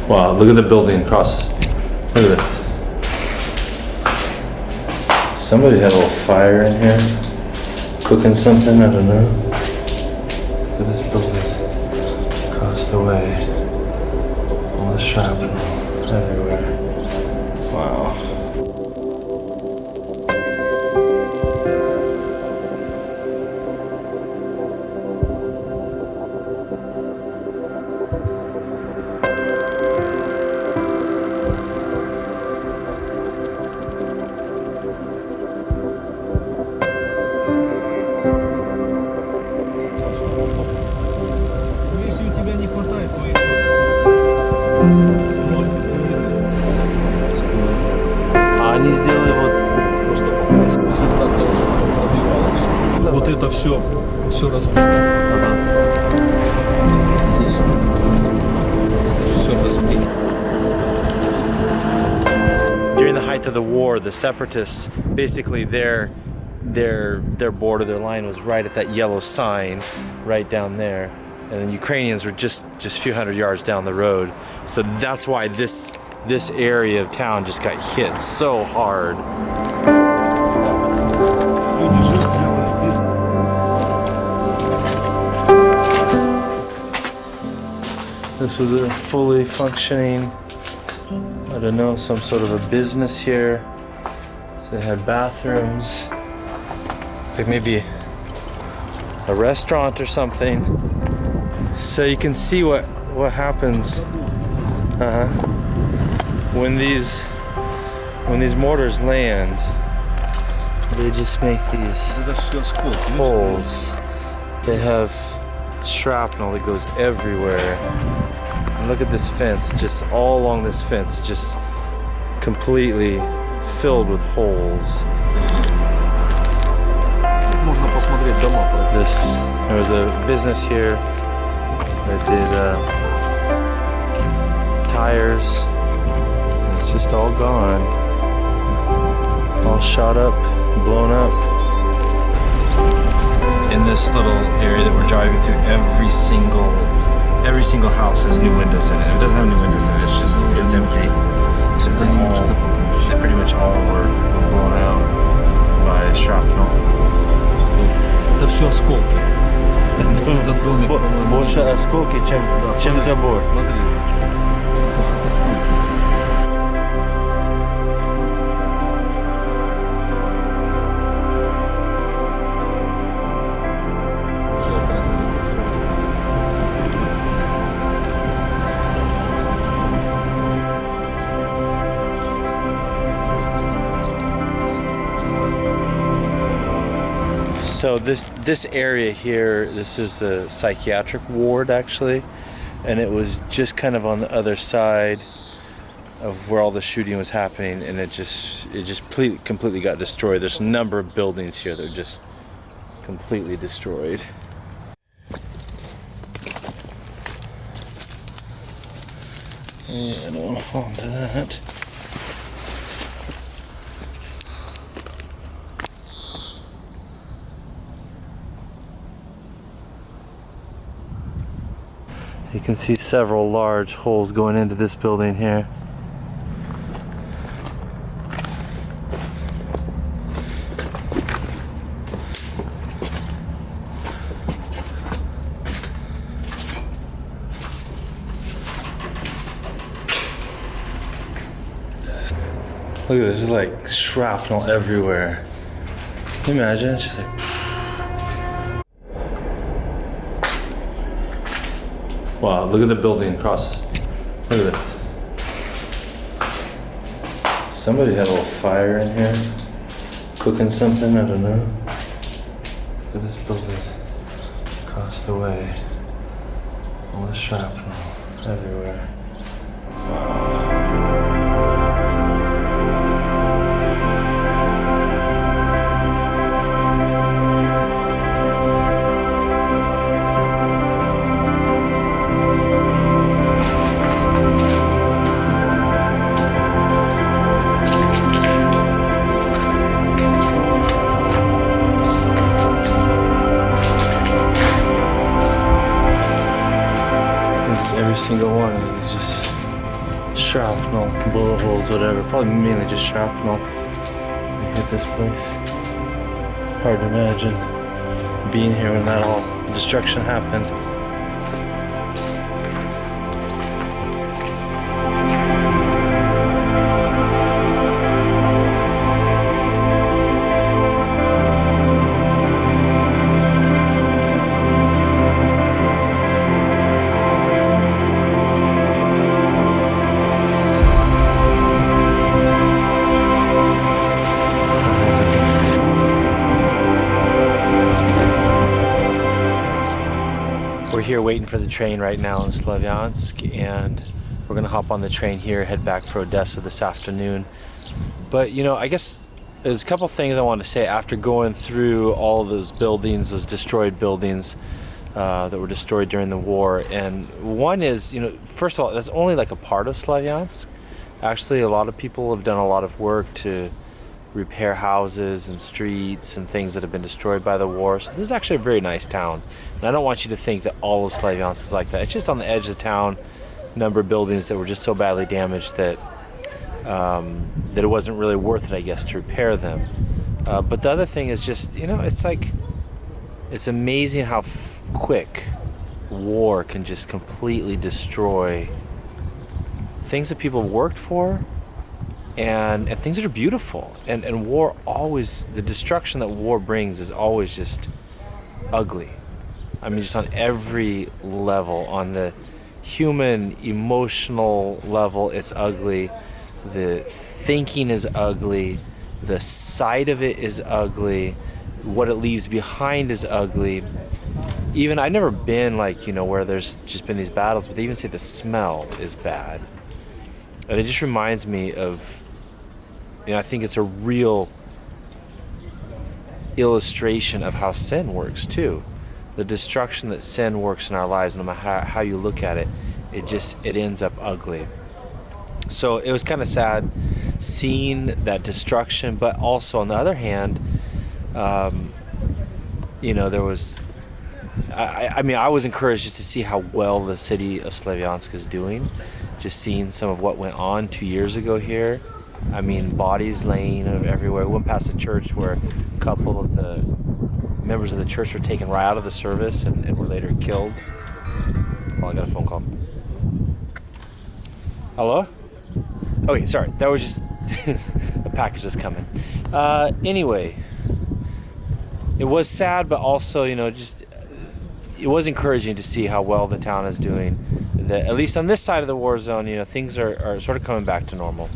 Wow, look at the building across this. Look at this. Somebody had a little fire in here. Cooking something, I don't know. Look at this building across the way. All the shrapnel everywhere. Wow. Они сделали вот просто результат того, что пробивалось. Вот это все разбито. Здесь все разбито. During the height of the war, the separatists, basically their border, their line was right at that yellow sign, right down there, and the Ukrainians were just a few hundred yards down the road. So that's why this area of town just got hit so hard. This was a fully functioning, I don't know, some sort of a business here. So they had bathrooms, like maybe a restaurant or something. So you can see what happens when these mortars land. They just make these holes. They have shrapnel that goes everywhere. And look at this fence, just all along this fence, just completely filled with holes. There was a business here that did tires. It's just all gone, all shot up, blown up. In this little area that we're driving through, every single house has new windows in it. It doesn't have new windows in it. It's empty. It's just they pretty much all were blown out by shrapnel. Это все осколки. Больше осколки, чем забор. So this area here, this is a psychiatric ward actually, and it was just kind of on the other side of where all the shooting was happening, and it just completely got destroyed. There's a number of buildings here that are just completely destroyed. Yeah, I don't want to fall into that. You can see several large holes going into this building here. Look at this, there's like shrapnel everywhere. Can you imagine? It's just like... Wow, look at the building across this. Look at this. Somebody had a little fire in here. Cooking something, I don't know. Look at this building across the way. All the shrapnel everywhere. Wow. Every single one of these just shrapnel, bullet holes, whatever. Probably mainly just shrapnel. Hit this place. Hard to imagine being here when that all destruction happened. We're here waiting for the train right now in Slavyansk, and we're gonna hop on the train here, head back for Odessa this afternoon. But you know, I guess there's a couple things I want to say after going through all those buildings, those destroyed buildings that were destroyed during the war. And one is, you know, first of all, that's only like a part of Slavyansk. Actually, a lot of people have done a lot of work to repair houses and streets and things that have been destroyed by the war. So this is actually a very nice town. And I don't want you to think that all of Slavyansk is like that. It's just on the edge of town, a number of buildings that were just so badly damaged that that it wasn't really worth it, I guess, to repair them. But the other thing is just, you know, it's like, it's amazing how quick war can just completely destroy things that people have worked for, and things that are beautiful. And war always, the destruction that war brings is always just ugly. I mean, just on every level, on the human, emotional level, it's ugly. The thinking is ugly. The sight of it is ugly. What it leaves behind is ugly. Even, I've never been like, you know, where there's just been these battles, but they even say the smell is bad. And it just reminds me of, you know, I think it's a real illustration of how sin works too. The destruction that sin works in our lives, no matter how you look at it, it ends up ugly. So it was kind of sad seeing that destruction, but also on the other hand, you know, there was, I mean, I was encouraged just to see how well the city of Slavyansk is doing. Just seeing some of what went on 2 years ago here. I mean, bodies laying everywhere. We went past a church where a couple of the members of the church were taken right out of the service and were later killed. Oh, I got a phone call. Hello? Okay, sorry. That was just a package that's coming. Anyway, it was sad, but also, you know, just it was encouraging to see how well the town is doing. That at least on this side of the war zone, you know, things are sort of coming back to normal.